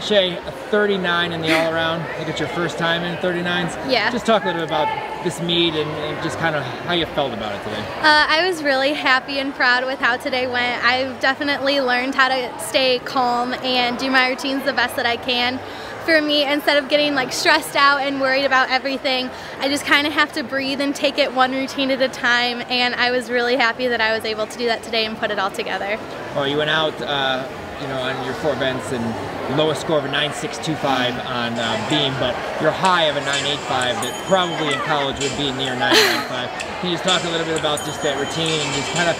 Shea, a 39 in the all-around. I think it's your first time in 39s. Yeah. Just talk a little bit about this meet and just kind of how you felt about it today. I was really happy and proud with how today went. I've definitely learned how to stay calm and do my routines the best that I can. For me, instead of getting like stressed out and worried about everything, I just kind of have to breathe and take it one routine at a time, and I was really happy that I was able to do that today and put it all together. Well, you went out on your 4 events and lowest score of a 9.625 on beam, but your high of a 9.85 that probably in college would be near 9.95. Can you just talk a little bit about just that routine and just kind of,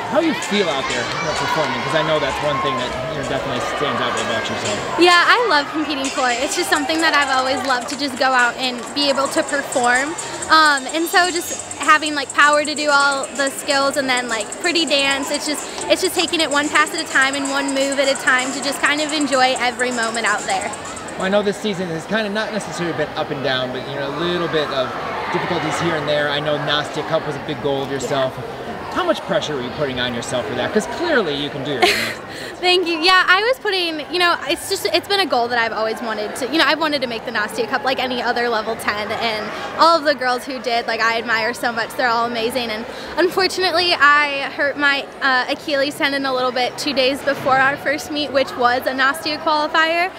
how you feel out there performing? Because I know that's one thing that definitely stands out about yourself. Yeah, I love competing for it. It's just something that I've always loved, to just go out and be able to perform. And so just having like power to do all the skills and then like pretty dance, it's just taking it one pass at a time and one move at a time to just kind of enjoy every moment out there. Well, I know this season has kind of not necessarily been up and down, but a little bit of difficulties here and there. I know Nastia Cup was a big goal of yourself. Yeah. How much pressure were you putting on yourself for that? Because clearly you can do your gymnastics. Thank you. Yeah, I was putting, it's been a goal that I've always wanted to, I've wanted to make the Nastia Cup like any other level 10, and all of the girls who did, like, I admire so much. They're all amazing, and unfortunately I hurt my Achilles tendon a little bit 2 days before our first meet, which was a Nastia qualifier.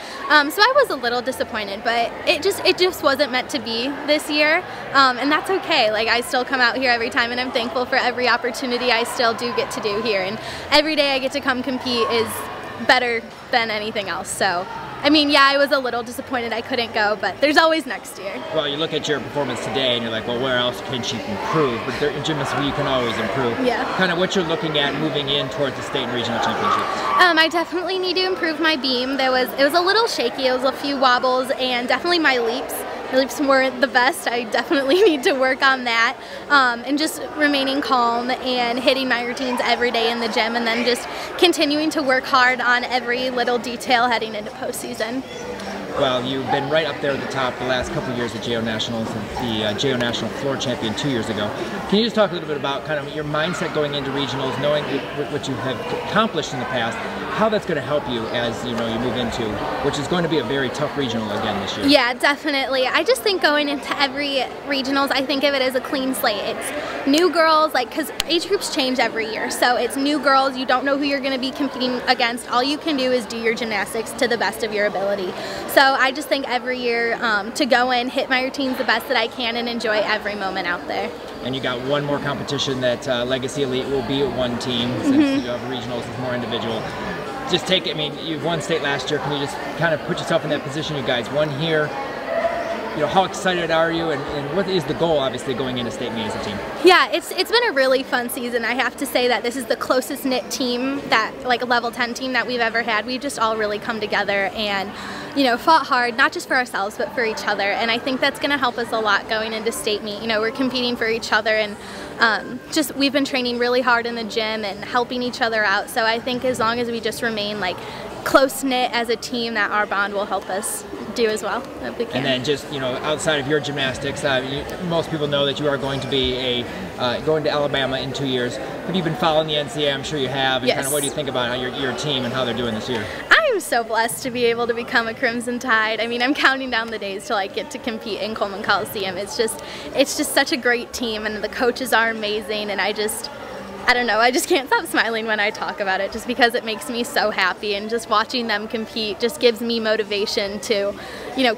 So I was a little disappointed, but it just wasn't meant to be this year, and that's okay. Like, I still come out here every time, and I'm thankful for every opportunity I still do get to do here, and every day I get to come compete is better than anything else. So I mean, yeah, I was a little disappointed I couldn't go, but there's always next year. Well, you look at your performance today and you're like, well, where else can she improve? But in gymnastics, you can always improve. Yeah. Kind of what you're looking at moving in towards the state and regional championships. I definitely need to improve my beam. It was a little shaky. It was a few wobbles, and definitely my leaps. My leaps weren't the best. I definitely need to work on that, and just remaining calm and hitting my routines every day in the gym, and then just continuing to work hard on every little detail heading into postseason. Well, you've been right up there at the top the last couple of years at JO Nationals, the JO National floor champion 2 years ago. Can you just talk a little bit about kind of your mindset going into regionals, knowing what you have accomplished in the past, how that's going to help you as you move into, which is going to be a very tough regional again this year? Yeah, definitely. I just think going into every regionals, I think of it as a clean slate. It's new girls, because age groups change every year, so it's new girls. You don't know who you're going to be competing against. All you can do is do your gymnastics to the best of your ability. So I just think every year to go in, hit my routines the best that I can, and enjoy every moment out there. And you got one more competition that Legacy Elite will be at one team, since you have regionals, it's more individual. Just take it, you've won state last year. Can you just kind of put yourself in that position? You guys won here. How excited are you, and what is the goal, obviously, going into state meet as a team? Yeah, it's been a really fun season. I have to say that this is the closest knit team, a level 10 team that we've ever had. We've just all really come together and fought hard, not just for ourselves, but for each other. And I think that's going to help us a lot going into state meet. We're competing for each other, and we've been training really hard in the gym and helping each other out. So I think as long as we just remain close-knit as a team, that our bond will help us do as well if we can. And then just outside of your gymnastics, most people know that you are going to be going to Alabama in 2 years. Have you been following the NCAA? I'm sure you have. And kind of what do you think about your team and how they're doing this year? I'm so blessed to be able to become a Crimson Tide. I'm counting down the days till I get to compete in Coleman Coliseum. It's just such a great team, and the coaches are amazing, and I don't know, I just can't stop smiling when I talk about it, just because it makes me so happy, and just watching them compete just gives me motivation to,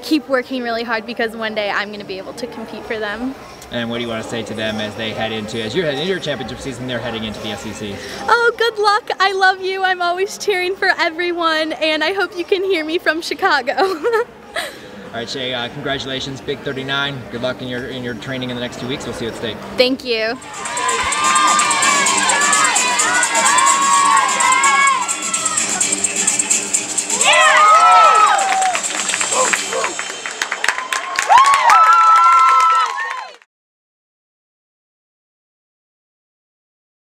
keep working really hard, because one day I'm going to be able to compete for them. And what do you want to say to them as you're heading into your championship season, they're heading into the SEC? Oh, good luck. I love you. I'm always cheering for everyone, and I hope you can hear me from Chicago. All right, Shea, congratulations, big 39. Good luck in your training in the next 2 weeks. We'll see you at state. Thank you.